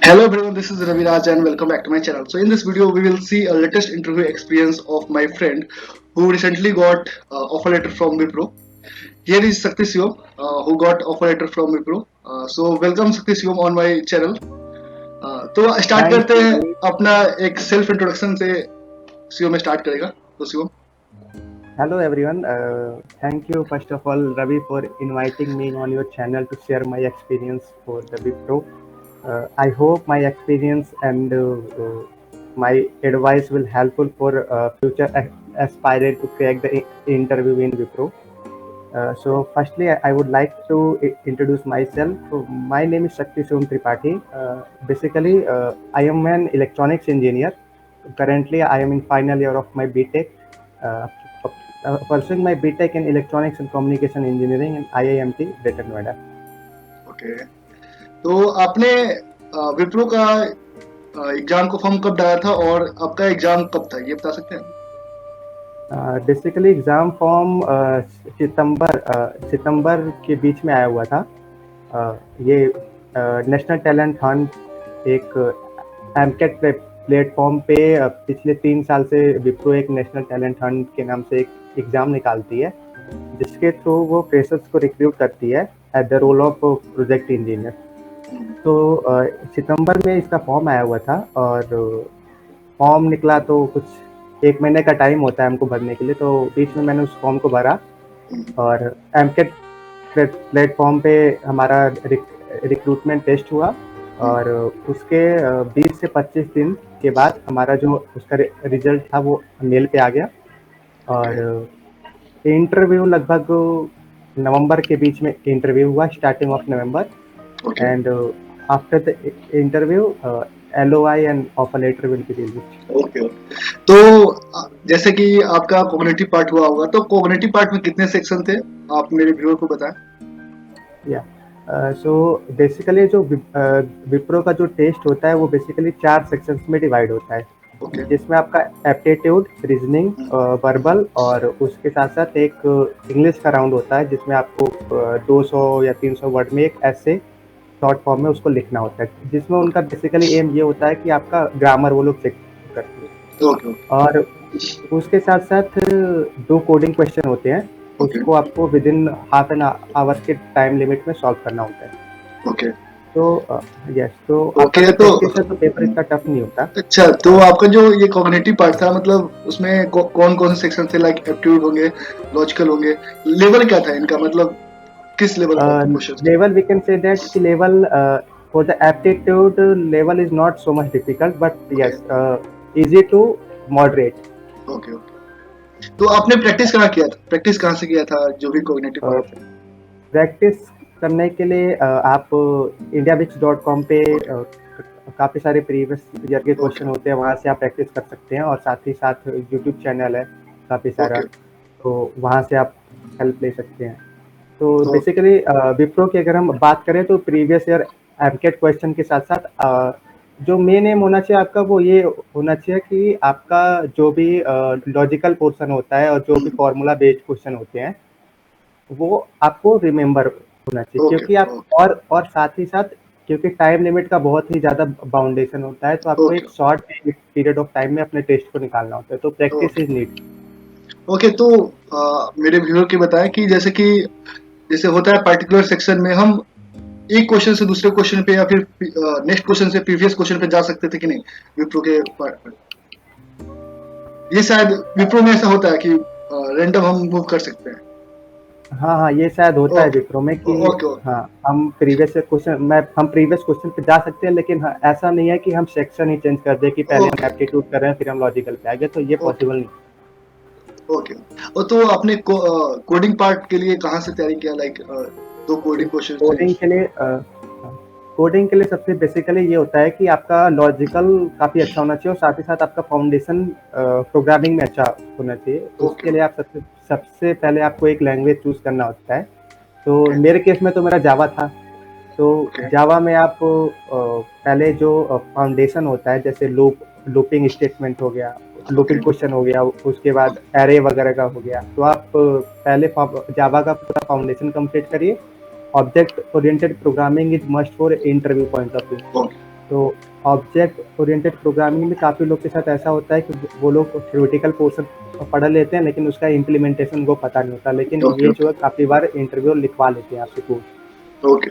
Hello everyone, this is Ravi Raj and welcome back to my channel. So in this video, we will see a latest interview experience of my friend who recently got offer letter from Wipro. Here is Sakti Shivam, who got offer letter from Wipro. So welcome Sakti Shivam on my channel. तो start Thank करते you, हैं Ravi. अपना एक self introduction से Shivam start करेगा तो Shivam Hello, everyone. Thank you, first of all, Ravi, for inviting me on your channel to share my experience for the Wipro. I hope my experience and my advice will helpful for future aspirant to crack the interview in Wipro. So, firstly, I would like to introduce myself. So, my name is Shakti Shivam Tripathi. Basically, I am an electronics engineer. Currently, I am in final year of my BTech. Uh, pursuing my BTech in Electronics and Communication Engineering in IIMT Greater Noida. Okay तो आपने विप्रो का exam को form कब डाला था और आपका exam कब था ये बता सकते हैं बेसिकली एग्ज़ाम फॉर्म सितंबर के बीच में आया हुआ था। ये नेशनल टैलेंट हंट एक एमकेट प्लेटफॉर्म पे पिछले 3 साल से विप्रो एक नेशनल टैलेंट हंट के नाम से एक एग्ज़ाम निकालती है, जिसके थ्रू वो फ्रेशर्स को रिक्रूट करती है at the role of project engineer. तो सितंबर में इसका फॉर्म आया हुआ था और फॉर्म निकला तो कुछ 1 महीने का टाइम होता है हमको भरने के लिए, तो बीच में मैंने उस फॉर्म को भरा और एमकेट प्लेटफॉर्म पे हमारा रिक्रूटमेंट टेस्ट हुआ और उसके 20 से 25 दिन के बाद हमारा जो उसका रिजल्ट था वो मेल पे आ गया और इंटरव्यू लगभग नवंबर के बीच में इंटरव्यू हुआ, starting of November, okay and after the interview LOI and offer letter will be released. Okay तो जैसे कि आपका कॉग्निटिव पार्ट हुआ होगा तो कॉग्निटिव पार्ट में कितने सेक्शन थे आप मेरे व्यूअर को बताएं या सो बेसिकली जो विप्रो का जो टेस्ट होता है वो बेसिकली 4 सेक्शंस में डिवाइड होता है, ओके जिसमें आपका एप्टीट्यूड, रीजनिंग, वर्बल और उसके साथ साथ एक इंग्लिश का राउंड होता है जिसमें आपको 200 या 300 वर्ड में एक ऐसे शॉर्ट फॉर्म में उसको लिखना होता है, जिसमें उनका बेसिकली एम ये होता है कि आपका ग्रामर वो लोग चेक करते हैं। ओके और उसके साथ साथ 2 कोडिंग क्वेश्चन होते हैं, ओके उसको आपको with in half an hour के टाइम लिमिट में सॉल्व करना होता है। ओके तो यस, तो आपका ओके जो तो प्रैक्टिस है तो पेपर इतना टफ नहीं होता। अच्छा तो आपका जो ये कॉग्निटिव पार्ट था मतलब उसमें कौन कौन से सेक्शन थे लाइक एप्टीट्यूड होंगे लॉजिकल होंगे लेवल क्या था इनका मतलब किस लेवल का क्वेश्चन थे level we can say that कि level for the aptitude level is not so much difficult, but okay yes easy to moderate. Okay okay तो आपने प्रैक्टिस कहाँ किया था प्रैक्टिस कहाँ से किया था जो भी कॉग्निटिव पार्ट था प्रैक्टिस करने के लिए आप indiabix.com पे काफ़ी सारे प्रीवियस ईयर के क्वेश्चन होते हैं, वहाँ से आप प्रैक्टिस कर सकते हैं और साथ ही साथ यूट्यूब चैनल है काफ़ी सारा, ओके तो वहाँ से आप हेल्प ले सकते हैं। तो तो बेसिकली विप्रो की अगर हम बात करें तो प्रीवियस ईयर एमकेट क्वेश्चन के साथ साथ जो मेन एम होना चाहिए आपका वो ये होना चाहिए कि आपका जो भी लॉजिकल पोर्शन होता है और जो भी फॉर्मूला बेस्ड क्वेश्चन होते हैं वो आपको रिमेम्बर होना चाहिए, ओके क्योंकि आप और साथ ही साथ क्योंकि टाइम लिमिट का बहुत ही ज़्यादा बाउंडेशन होता है, तो आपको ओके एक शॉर्ट पीरियड ऑफ टाइम में अपने टेस्ट को निकालना होता है, तो practice okay is need. Okay तो मेरे व्यूअर के बताएं कि जैसे होता है पर्टिकुलर सेक्शन में हम एक क्वेश्चन से दूसरे क्वेश्चन पे या फिर नेक्स्ट क्वेश्चन से प्रीवियस क्वेश्चन पे जा सकते थे कि नहीं विप्रो के ये शायद विप्रो में ऐसा होता है कि रैंडम हम मूव कर सकते हैं हाँ हाँ, ये शायद होता है ओके विप्रो में कि ओके हाँ हम प्रीवियस क्वेश्चन पे जा सकते हैं, लेकिन हाँ ऐसा नहीं है कि हम सेक्शन ही चेंज कर दें कि पहले हम ओके एप्टीट्यूड कर रहे हैं फिर हम लॉजिकल पे आ गए, तो ये ओके पॉसिबल नहीं। ओके और तो आपने कोडिंग पार्ट के लिए कहाँ से तैयारी किया लाइक दो कोडिंग क्वेश्चन थे कोडिंग के लिए कोडिंग के लिए सबसे बेसिकली ये होता है कि आपका लॉजिकल काफ़ी अच्छा होना चाहिए और साथ ही साथ आपका फाउंडेशन प्रोग्रामिंग में अच्छा होना चाहिए। ओके उसके लिए आप सबसे पहले आपको एक लैंग्वेज चूज करना होता है, तो ओके मेरे केस में तो मेरा जावा था। तो ओके जावा में आप पहले जो फाउंडेशन होता है जैसे लूपिंग स्टेटमेंट हो गया, ओके लूपिंग क्वेश्चन हो गया, उसके बाद एरे वगैरह का हो गया, तो आप पहले जावा का पूरा फाउंडेशन कंप्लीट करिए। Object oriented programming is must for interview point of view. तो ऑब्जेक्ट ओरिएंटेड प्रोग्रामिंग में काफ़ी लोग के साथ ऐसा होता है कि वो लोग थ्योरेटिकल पोर्शन पढ़ लेते हैं, लेकिन उसका इम्प्लीमेंटेशन उनको पता नहीं होता। लेकिन ओके ये ओके जो है काफ़ी बार इंटरव्यू लिखवा लेते हैं आपसे कोड। ओके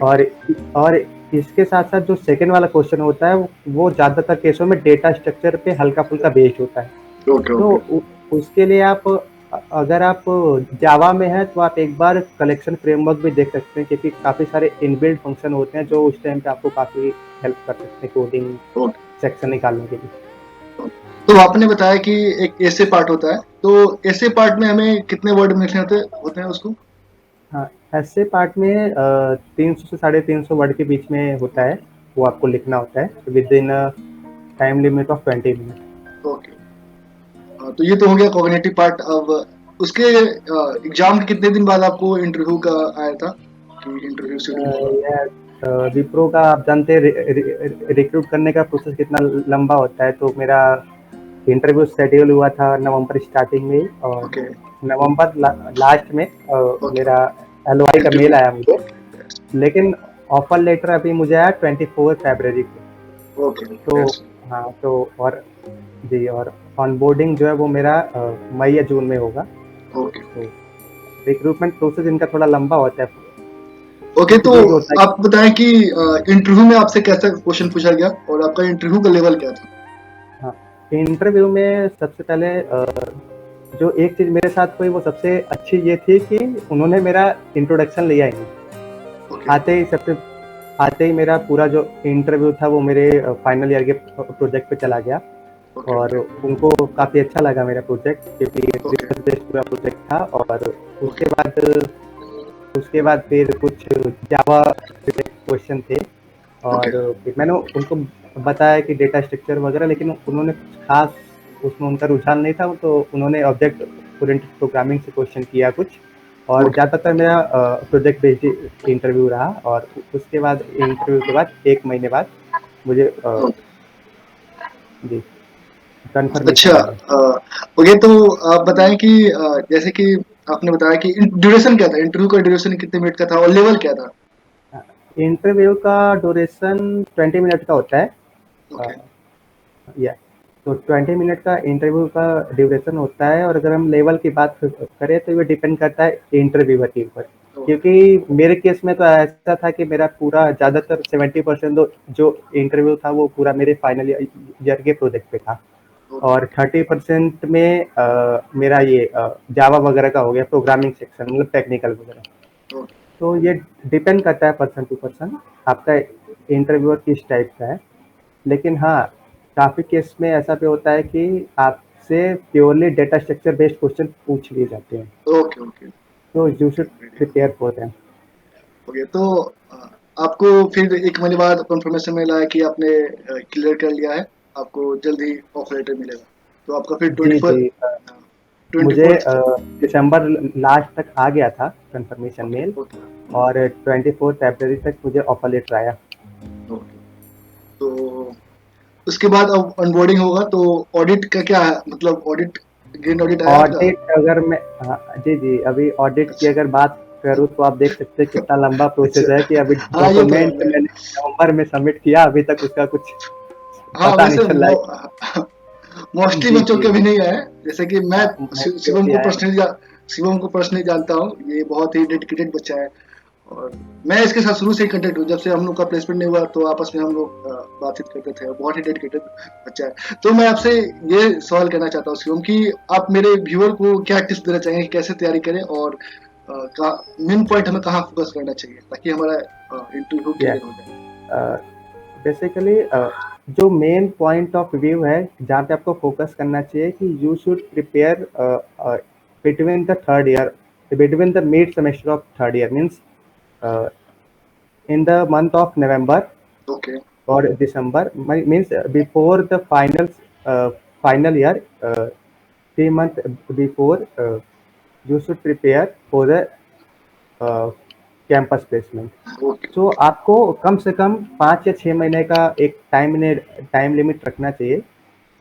और इसके साथ-साथ जो सेकंड वाला क्वेश्चन होता है, वो ज़्यादातर केसों में डेटा स्ट्रक्चर पे हल्का-फुल्का बेस्ड होता है। ओके तो ओके उसके लिए आप अगर आप जावा में हैं तो आप एक बार कलेक्शन फ्रेमवर्क भी देख सकते हैं, क्योंकि काफ़ी सारे इनबिल्ट फंक्शन होते हैं जो उस टाइम पे आपको काफ़ी हेल्प कर सकते हैं कोडिंग ओके। सेक्शन निकालने के लिए। तो आपने बताया कि एक ऐसे पार्ट होता है, तो ऐसे पार्ट में हमें कितने वर्ड में लिखने होते हैं उसको? हाँ, ऐसे पार्ट में 300 से 350 वर्ड के बीच में होता है, वो आपको लिखना होता है with in time limit of 20 minute. Okay. तो ये तो हो गया कॉग्निटिव पार्ट। अब उसके एग्जाम के कितने दिन बाद आपको इंटरव्यू का आया था कि इंटरव्यू शेड्यूल होगा? विप्रो का आप जानते हैं रिक्रूट करने का प्रोसेस कितना लंबा होता है, तो मेरा इंटरव्यू शेड्यूल हुआ था नवंबर स्टार्टिंग में, और ओके नवंबर लास्ट में ओके। मेरा एलओआई का मेल इंटरव्यू। आया मुझे। लेकिन ऑफर लेटर अभी मुझे आया 24 फरवरी को। ओके तो दैट्स हाँ, तो और जी, और ऑनबोर्डिंग जो है वो मेरा मई या जून में होगा। ओके तो रिक्रूटमेंट प्रोसेस इनका थोड़ा लंबा होता है, ओके। क्योंकि तो ये जो होता है। आप बताएं कि इंटरव्यू में आपसे कैसा क्वेश्चन पूछा गया और आपका इंटरव्यू का लेवल क्या था? हाँ, इंटरव्यू में सबसे पहले जो एक चीज़ मेरे साथ हुई वो सबसे अच्छी ये थी कि उन्होंने मेरा इंट्रोडक्शन लिया ही नहीं। ओके आते ही सबसे आते ही मेरा पूरा जो इंटरव्यू था वो मेरे फाइनल ईयर के प्रोजेक्ट पे चला गया, ओके और ओके उनको काफ़ी अच्छा लगा मेरा प्रोजेक्ट, क्योंकि ओके रिसर्च बेस्ड पूरा प्रोजेक्ट था। और ओके उसके बाद उसके बाद फिर कुछ जावा क्वेश्चन थे, ओके और फिर मैंने उनको बताया कि डेटा स्ट्रक्चर वगैरह, लेकिन उन्होंने कुछ खास उसमें उनका रुझान नहीं था, तो उन्होंने ऑब्जेक्ट ओरिएंटेड प्रोग्रामिंग से क्वेश्चन किया कुछ। और ओके ज़्यादातर मेरा प्रोजेक्ट बेस्ड इंटरव्यू रहा, और उसके बाद इंटरव्यू के बाद 1 महीने बाद मुझे ओके। जी कंफर्मेशन अच्छा। मिला। ओके। तो आप बताएं कि जैसे कि आपने बताया कि ड्यूरेशन क्या था, इंटरव्यू का ड्यूरेशन कितने मिनट का था और लेवल क्या था? इंटरव्यू का ड्यूरेशन 20 मिनट का होता है। ओके या तो 20 मिनट का इंटरव्यू का ड्यूरेशन होता है, और अगर हम लेवल की बात करें तो ये डिपेंड करता है इंटरव्यूअर के ऊपर। ओके क्योंकि मेरे केस में तो ऐसा था कि मेरा पूरा ज़्यादातर 70% जो इंटरव्यू था वो पूरा मेरे फाइनल ईयर के प्रोजेक्ट पे था, ओके और 30% में मेरा ये जावा वगैरह का हो गया, प्रोग्रामिंग सेक्शन मतलब टेक्निकल वगैरह। ओके तो ये डिपेंड करता है पर्सन टू पर्सन, आपका इंटरव्यूअर किस टाइप का है। लेकिन हाँ, काफ़ी केस में ऐसा भी होता है कि आपसे purely data structure based question पूछ लिए जाते हैं, ओके ओके तो you should prepare for them. Okay. तो अ, आपको फिर 1 महीने बाद कंफर्मेशन मिला है कि आपने क्लियर कर लिया है, आपको जल्द ही ऑफर लेटर मिलेगा। तो आपका फिर जी 24 जी, ट्वेंटी मुझे फोर्थ दिसंबर लास्ट तक आ गया था कंफर्मेशन ओके मेल, ओके और 24 फरवरी तक मुझे ऑफर लेटर आया। ओके। तो उसके बाद अब ऑनबोर्डिंग होगा, तो ऑडिट का क्या है, मतलब ऑडिट ग्रीन ऑडिट आया आपका? ऑडिट अगर मैं हाँ, जी जी, अभी ऑडिट की अच्छा अगर बात करूँ तो आप देख सकते हैं कितना लंबा प्रोसेस है, कि अच्छा। अभी हाँ ये तो है डॉक्यूमेंट मैं। मैंने नवंबर में सबमिट किया, अभी तक उसका कुछ हाँ पता नहीं वैसे चल रहा है। मोस्टली जी बच्चों जी, के भी नहीं आए। जैसे कि मैं मोस्टली शिवम अभी को आया नहीं। शिवम को पर्सनली जानता हूँ, ये बहुत ही डेडिकेटेड बच्चा है। और मैं इसके साथ शुरू से ही कंटेक्ट हूँ, जब से हम लोग का प्लेसमेंट नहीं हुआ तो आपस में हम लोग बातचीत करते थे। बहुत ही डेडिकेटेड बच्चा है। तो मैं आपसे ये सवाल करना चाहता हूँ शिवम कि आप मेरे व्यूअर को क्या टिप्स देना चाहेंगे कि कैसे तैयारी करें, और मेन पॉइंट हमें कहाँ फोकस करना चाहिए ताकि हमारा इंटरव्यू या क्लियर हो जाए? बेसिकली जो मेन पॉइंट ऑफ व्यू है जहाँ पे आपको फोकस करना चाहिए, कि you should prepare between the third year, between the mid semester of third year, means in the month of November okay or December, means before the final year, 3 months before, you should prepare for the campus placement. Okay so आपको कम से कम 5 या 6 महीने का एक time limit रखना चाहिए,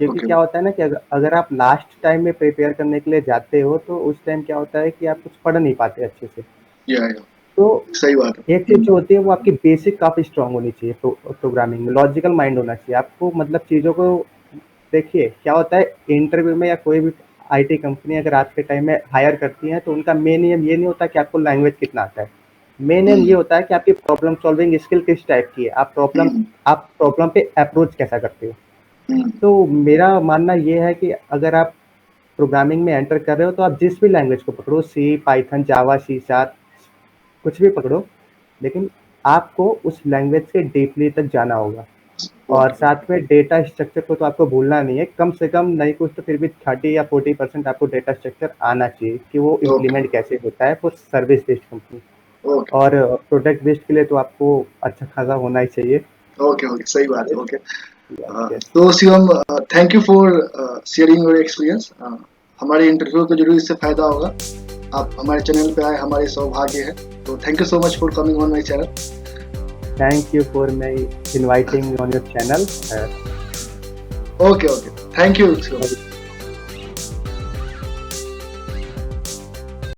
क्योंकि okay क्या होता है ना कि अगर आप लास्ट टाइम में प्रिपेयर करने के लिए जाते हो तो उस टाइम क्या होता है कि आप कुछ पढ़ नहीं पाते अच्छे से। या तो सही बात है। एक चीज़ जो होती है वो आपकी बेसिक काफ़ी स्ट्रांग होनी चाहिए प्रोग्रामिंग में, लॉजिकल माइंड होना चाहिए आपको। मतलब चीज़ों को देखिए क्या होता है इंटरव्यू में या कोई भी आईटी कंपनी अगर आज के टाइम में हायर करती है तो उनका मेन एम ये नहीं होता कि आपको लैंग्वेज कितना आता है। मेन एम ये होता है कि आपकी प्रॉब्लम सॉल्विंग स्किल किस टाइप की है, आप प्रॉब्लम पे अप्रोच कैसा करते हो। तो मेरा मानना ये है कि अगर आप प्रोग्रामिंग में एंटर कर रहे हो तो आप जिस भी लैंग्वेज को पकड़ो, सी, पाइथन, जावा, सी शार्प, कुछ भी पकड़ो, लेकिन आपको उस लैंग्वेज से डीपली तक जाना होगा। और ओके साथ में डेटा स्ट्रक्चर को तो आपको भूलना नहीं है, कम से कम नहीं कुछ तो फिर भी 30 या 40% आपको डेटा स्ट्रक्चर आना चाहिए कि वो ओके इम्प्लीमेंट कैसे होता है for service based company. Okay और प्रोडक्ट बेस्ड के लिए तो आपको अच्छा खासा होना ही चाहिए। ओके ओके, सही बात है। ओके, यस, तो Shivam, thank you for sharing your experience. हमारे इंटरव्यू को जरूर इससे फायदा होगा। आप हमारे चैनल पे आए, हमारे सौभाग्य है। तो thank you so much for coming on my channel. Thank you for my inviting on your channel. Okay okay, thank you Shivam.